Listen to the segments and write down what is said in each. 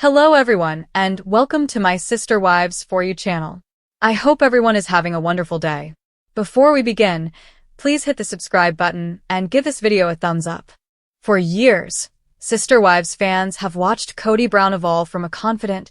Hello everyone, and welcome to my Sister Wives For You channel. I hope everyone is having a wonderful day. Before we begin, please hit the subscribe button and give this video a thumbs up. For years, Sister Wives fans have watched Kody Brown evolve from a confident,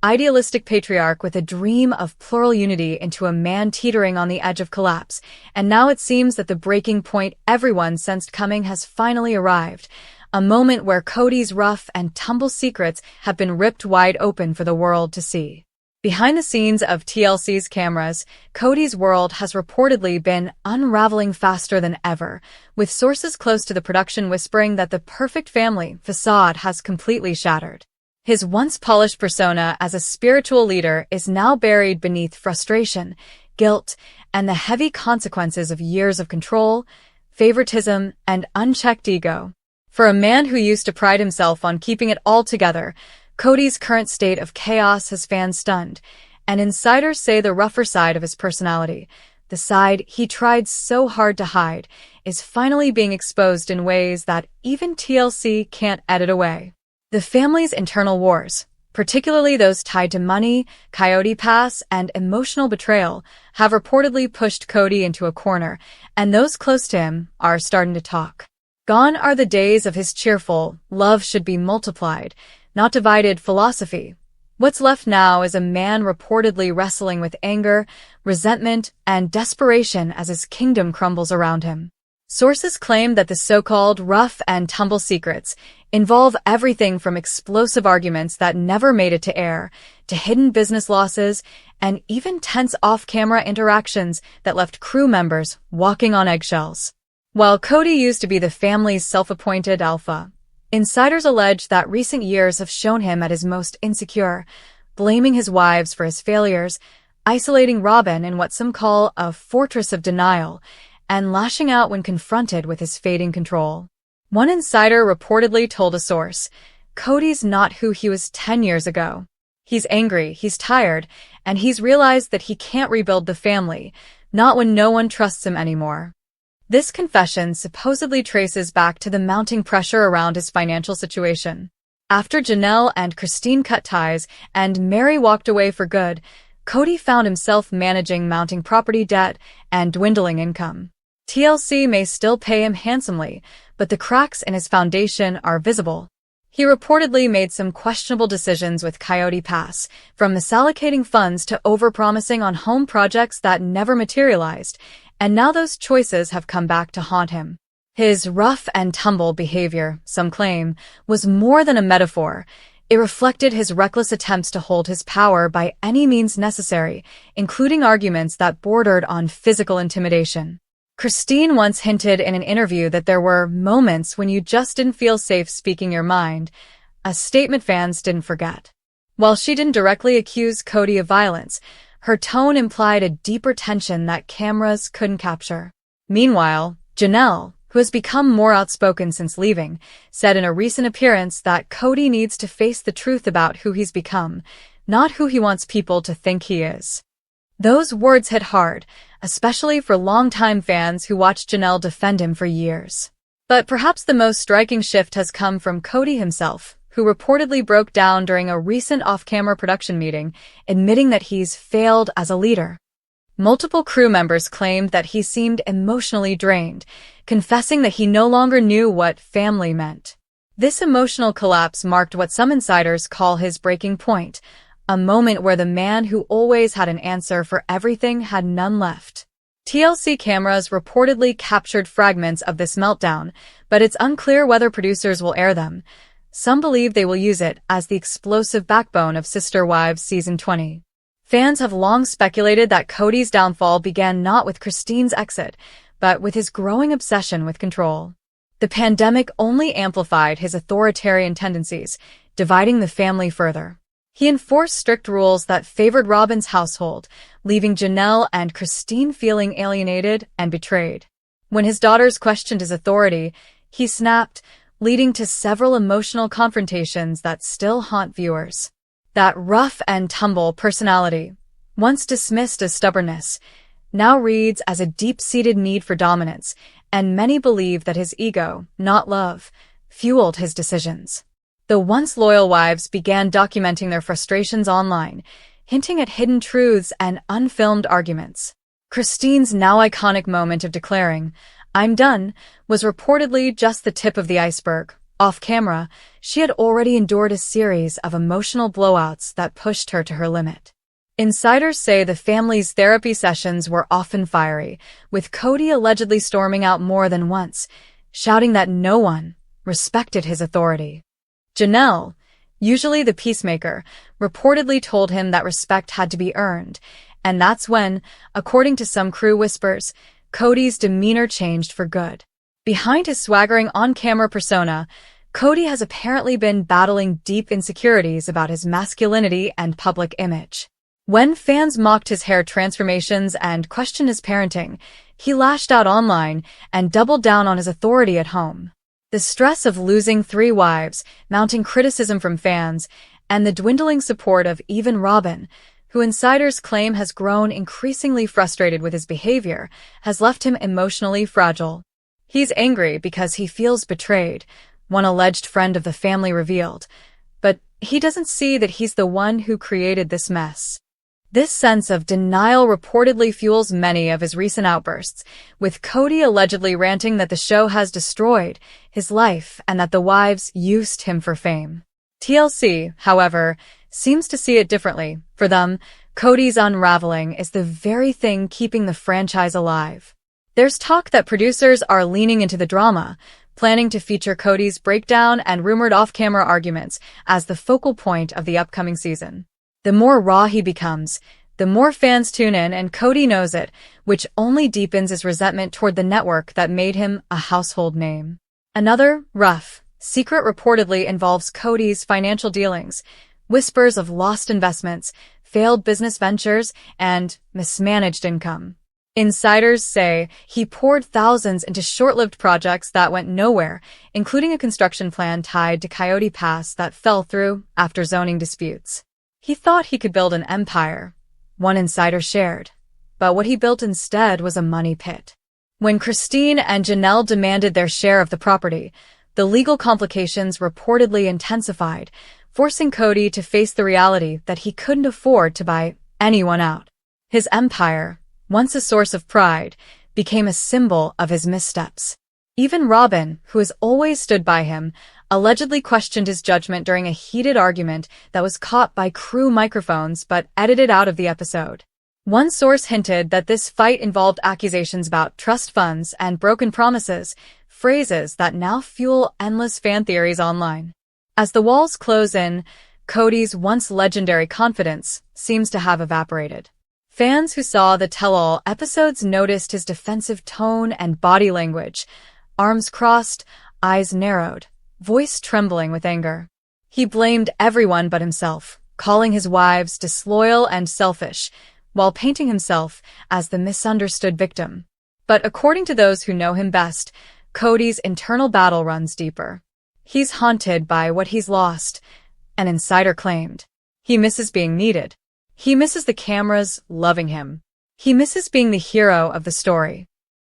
idealistic patriarch with a dream of plural unity into a man teetering on the edge of collapse, and now it seems that the breaking point everyone sensed coming has finally arrived. A moment where Kody's rough and tumble secrets have been ripped wide open for the world to see. Behind the scenes of TLC's cameras, Kody's world has reportedly been unraveling faster than ever, with sources close to the production whispering that the perfect family facade has completely shattered. His once polished persona as a spiritual leader is now buried beneath frustration, guilt, and the heavy consequences of years of control, favoritism, and unchecked ego. For a man who used to pride himself on keeping it all together, Kody's current state of chaos has fans stunned, and insiders say the rougher side of his personality, the side he tried so hard to hide, is finally being exposed in ways that even TLC can't edit away. The family's internal wars, particularly those tied to money, Coyote Pass, and emotional betrayal, have reportedly pushed Kody into a corner, and those close to him are starting to talk. Gone are the days of his cheerful, love should be multiplied, not divided philosophy. What's left now is a man reportedly wrestling with anger, resentment, and desperation as his kingdom crumbles around him. Sources claim that the so-called rough and tumble secrets involve everything from explosive arguments that never made it to air, to hidden business losses, and even tense off-camera interactions that left crew members walking on eggshells. While Kody used to be the family's self-appointed alpha, insiders allege that recent years have shown him at his most insecure, blaming his wives for his failures, isolating Robyn in what some call a fortress of denial, and lashing out when confronted with his fading control. One insider reportedly told a source, "Kody's not who he was 10 years ago. He's angry, he's tired, and he's realized that he can't rebuild the family, not when no one trusts him anymore." This confession supposedly traces back to the mounting pressure around his financial situation. After Janelle and Christine cut ties and Mary walked away for good, Kody found himself managing mounting property debt and dwindling income. TLC may still pay him handsomely, but the cracks in his foundation are visible. He reportedly made some questionable decisions with Coyote Pass, from misallocating funds to overpromising on home projects that never materialized, and now those choices have come back to haunt him. His rough and tumble behavior, some claim, was more than a metaphor. It reflected his reckless attempts to hold his power by any means necessary, including arguments that bordered on physical intimidation. Christine once hinted in an interview that there were moments when you just didn't feel safe speaking your mind, a statement fans didn't forget. While she didn't directly accuse Kody of violence, her tone implied a deeper tension that cameras couldn't capture. Meanwhile, Janelle, who has become more outspoken since leaving, said in a recent appearance that Kody needs to face the truth about who he's become, not who he wants people to think he is. Those words hit hard, especially for longtime fans who watched Janelle defend him for years. But perhaps the most striking shift has come from Kody himself, who reportedly broke down during a recent off-camera production meeting, admitting that he's failed as a leader. Multiple crew members claimed that he seemed emotionally drained, confessing that he no longer knew what family meant. This emotional collapse marked what some insiders call his breaking point, a moment where the man who always had an answer for everything had none left. TLC cameras reportedly captured fragments of this meltdown, but it's unclear whether producers will air them. Some believe they will use it as the explosive backbone of Sister Wives Season 20. Fans have long speculated that Kody's downfall began not with Christine's exit, but with his growing obsession with control. The pandemic only amplified his authoritarian tendencies, dividing the family further. He enforced strict rules that favored Robyn's household, leaving Janelle and Christine feeling alienated and betrayed. When his daughters questioned his authority, he snapped, leading to several emotional confrontations that still haunt viewers. That rough and tumble personality, once dismissed as stubbornness, now reads as a deep-seated need for dominance, and many believe that his ego, not love, fueled his decisions. The once loyal wives began documenting their frustrations online, hinting at hidden truths and unfilmed arguments. Christine's now iconic moment of declaring, "I'm done," was reportedly just the tip of the iceberg. Off camera, she had already endured a series of emotional blowouts that pushed her to her limit. Insiders say the family's therapy sessions were often fiery, with Kody allegedly storming out more than once, shouting that no one respected his authority. Janelle, usually the peacemaker, reportedly told him that respect had to be earned, and that's when, according to some crew whispers, Kody's demeanor changed for good. Behind his swaggering on-camera persona, Kody has apparently been battling deep insecurities about his masculinity and public image. When fans mocked his hair transformations and questioned his parenting, he lashed out online and doubled down on his authority at home. The stress of losing 3 wives, mounting criticism from fans, and the dwindling support of even Robyn, who insiders claim has grown increasingly frustrated with his behavior, has left him emotionally fragile. He's angry because he feels betrayed, one alleged friend of the family revealed, but he doesn't see that he's the one who created this mess. This sense of denial reportedly fuels many of his recent outbursts, with Kody allegedly ranting that the show has destroyed his life and that the wives used him for fame. TLC, however, seems to see it differently. For them, Kody's unraveling is the very thing keeping the franchise alive. There's talk that producers are leaning into the drama, planning to feature Kody's breakdown and rumored off-camera arguments as the focal point of the upcoming season. The more raw he becomes, the more fans tune in, and Kody knows it, which only deepens his resentment toward the network that made him a household name. Another rough secret reportedly involves Kody's financial dealings, whispers of lost investments, failed business ventures, and mismanaged income. Insiders say he poured thousands into short-lived projects that went nowhere, including a construction plan tied to Coyote Pass that fell through after zoning disputes. He thought he could build an empire, one insider shared, but what he built instead was a money pit. When Christine and Janelle demanded their share of the property, the legal complications reportedly intensified, forcing Kody to face the reality that he couldn't afford to buy anyone out. His empire, once a source of pride, became a symbol of his missteps. Even Robyn, who has always stood by him, allegedly questioned his judgment during a heated argument that was caught by crew microphones but edited out of the episode. One source hinted that this fight involved accusations about trust funds and broken promises, phrases that now fuel endless fan theories online. As the walls close in, Kody's once legendary confidence seems to have evaporated. Fans who saw the tell-all episodes noticed his defensive tone and body language, arms crossed, eyes narrowed, voice trembling with anger. He blamed everyone but himself, calling his wives disloyal and selfish, while painting himself as the misunderstood victim. But according to those who know him best, Kody's internal battle runs deeper. He's haunted by what he's lost, an insider claimed. He misses being needed. He misses the cameras loving him. He misses being the hero of the story.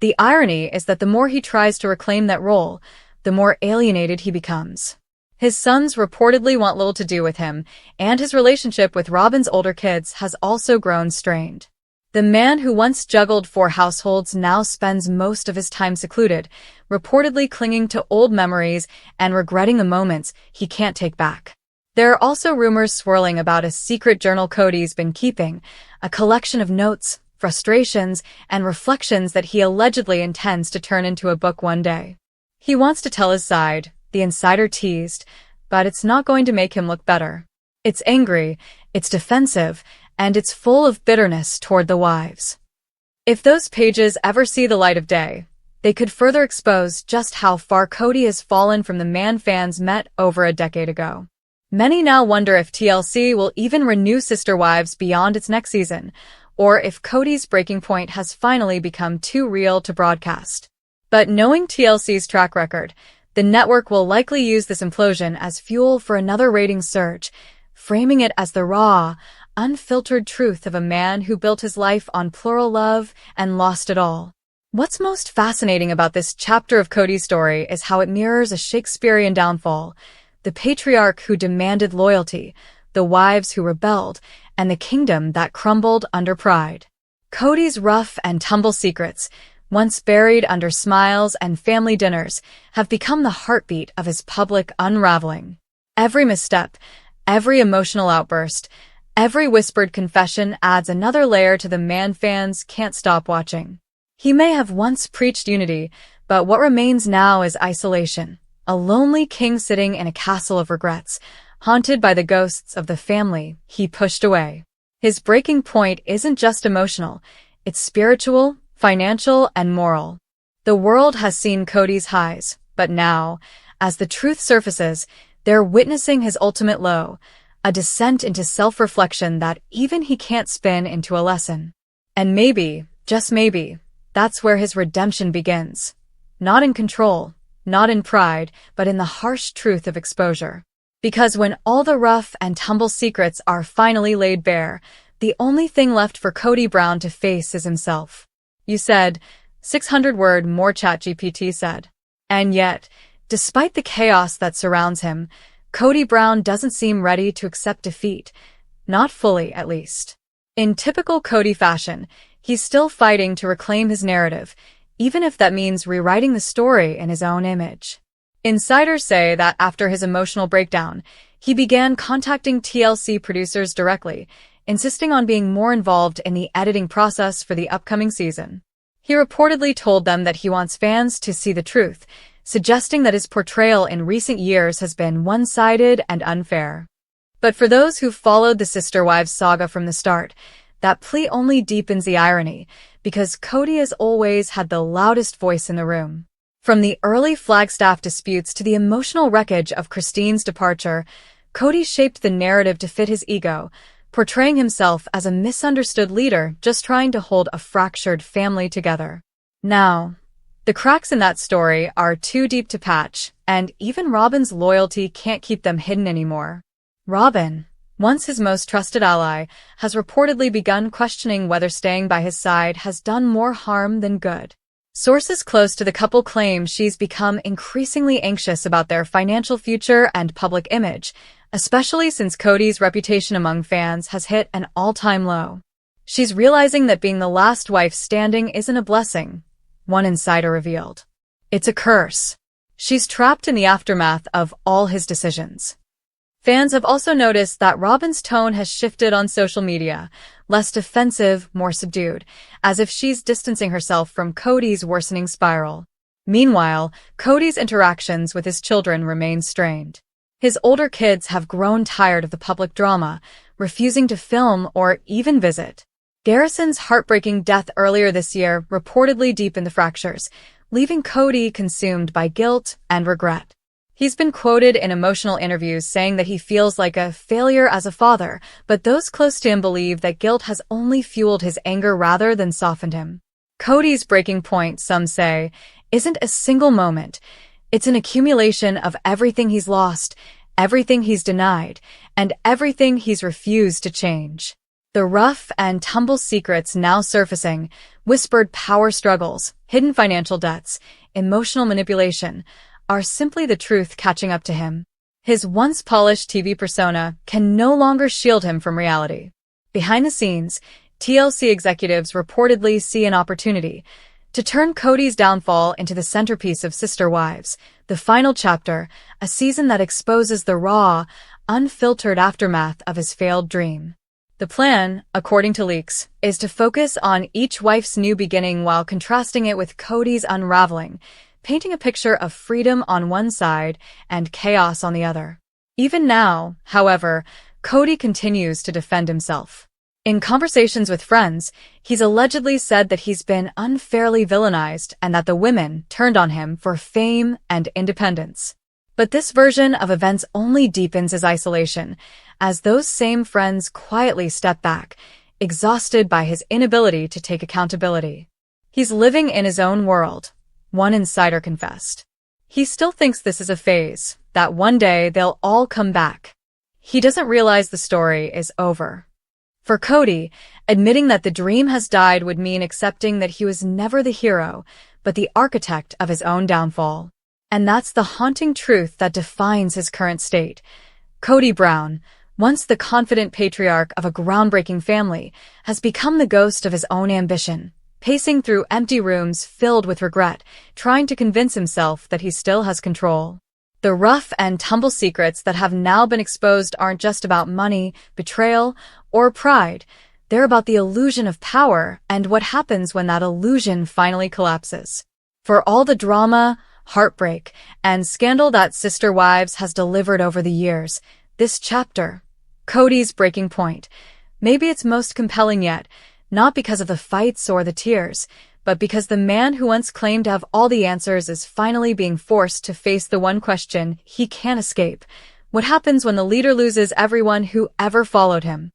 The irony is that the more he tries to reclaim that role, the more alienated he becomes. His sons reportedly want little to do with him, and his relationship with Robyn's older kids has also grown strained. The man who once juggled 4 households now spends most of his time secluded, reportedly clinging to old memories and regretting the moments he can't take back. There are also rumors swirling about a secret journal Kody's been keeping, a collection of notes, frustrations, and reflections that he allegedly intends to turn into a book one day. He wants to tell his side, the insider teased, but it's not going to make him look better. It's angry, it's defensive, and it's full of bitterness toward the wives. If those pages ever see the light of day, they could further expose just how far Kody has fallen from the man fans met over a decade ago. Many now wonder if TLC will even renew Sister Wives beyond its next season, or if Kody's breaking point has finally become too real to broadcast. But knowing TLC's track record, the network will likely use this implosion as fuel for another ratings surge, framing it as the raw, unfiltered truth of a man who built his life on plural love and lost it all. What's most fascinating about this chapter of Kody's story is how it mirrors a Shakespearean downfall, the patriarch who demanded loyalty, the wives who rebelled, and the kingdom that crumbled under pride. Kody's rough and tumble secrets, once buried under smiles and family dinners, have become the heartbeat of his public unraveling. Every misstep, every emotional outburst, every whispered confession adds another layer to the man fans can't stop watching. He may have once preached unity, but what remains now is isolation, a lonely king sitting in a castle of regrets, haunted by the ghosts of the family he pushed away. His breaking point isn't just emotional, it's spiritual, financial, and moral. The world has seen Kody's highs, but now, as the truth surfaces, they're witnessing his ultimate low, a descent into self-reflection that even he can't spin into a lesson. And maybe, just maybe, that's where his redemption begins. Not in control, not in pride, but in the harsh truth of exposure. Because when all the rough and tumble secrets are finally laid bare, the only thing left for Kody Brown to face is himself. You said, 600-word more ChatGPT said. And yet, despite the chaos that surrounds him, Kody Brown doesn't seem ready to accept defeat. Not fully, at least. In typical Kody fashion, he's still fighting to reclaim his narrative, even if that means rewriting the story in his own image. Insiders say that after his emotional breakdown, he began contacting TLC producers directly, insisting on being more involved in the editing process for the upcoming season. He reportedly told them that he wants fans to see the truth, suggesting that his portrayal in recent years has been one-sided and unfair. But for those who followed the Sister Wives saga from the start, that plea only deepens the irony, because Kody has always had the loudest voice in the room. From the early Flagstaff disputes to the emotional wreckage of Christine's departure, Kody shaped the narrative to fit his ego, portraying himself as a misunderstood leader just trying to hold a fractured family together. Now, the cracks in that story are too deep to patch, and even Robyn's loyalty can't keep them hidden anymore. Robyn, once his most trusted ally, has reportedly begun questioning whether staying by his side has done more harm than good. Sources close to the couple claim she's become increasingly anxious about their financial future and public image, especially since Kody's reputation among fans has hit an all-time low. She's realizing that being the last wife standing isn't a blessing, one insider revealed. It's a curse. She's trapped in the aftermath of all his decisions. Fans have also noticed that Robyn's tone has shifted on social media, less defensive, more subdued, as if she's distancing herself from Kody's worsening spiral. Meanwhile, Kody's interactions with his children remain strained. His older kids have grown tired of the public drama, refusing to film or even visit. Garrison's heartbreaking death earlier this year reportedly deepened the fractures, leaving Kody consumed by guilt and regret. He's been quoted in emotional interviews saying that he feels like a failure as a father, but those close to him believe that guilt has only fueled his anger rather than softened him. Kody's breaking point, some say, isn't a single moment. It's an accumulation of everything he's lost, everything he's denied, and everything he's refused to change. The rough and tumble secrets now surfacing, whispered power struggles, hidden financial debts, emotional manipulation, are simply the truth catching up to him. His once polished TV persona can no longer shield him from reality. Behind the scenes, TLC executives reportedly see an opportunity to turn Kody's downfall into the centerpiece of Sister Wives, the final chapter, a season that exposes the raw, unfiltered aftermath of his failed dream. The plan, according to leaks, is to focus on each wife's new beginning while contrasting it with Kody's unraveling, painting a picture of freedom on one side and chaos on the other. Even now, however, Kody continues to defend himself. In conversations with friends, he's allegedly said that he's been unfairly villainized and that the women turned on him for fame and independence. But this version of events only deepens his isolation, as those same friends quietly step back, exhausted by his inability to take accountability. He's living in his own world, one insider confessed. He still thinks this is a phase, that one day they'll all come back. He doesn't realize the story is over. For Kody, admitting that the dream has died would mean accepting that he was never the hero, but the architect of his own downfall. And that's the haunting truth that defines his current state. Kody Brown, once the confident patriarch of a groundbreaking family, has become the ghost of his own ambition, pacing through empty rooms filled with regret, trying to convince himself that he still has control. The rough and tumble secrets that have now been exposed aren't just about money, betrayal, or pride. They're about the illusion of power and what happens when that illusion finally collapses. For all the drama, heartbreak, and scandal that Sister Wives has delivered over the years, this chapter, Kody's breaking point, maybe it's most compelling yet, not because of the fights or the tears, but because the man who once claimed to have all the answers is finally being forced to face the one question he can't escape. What happens when the leader loses everyone who ever followed him?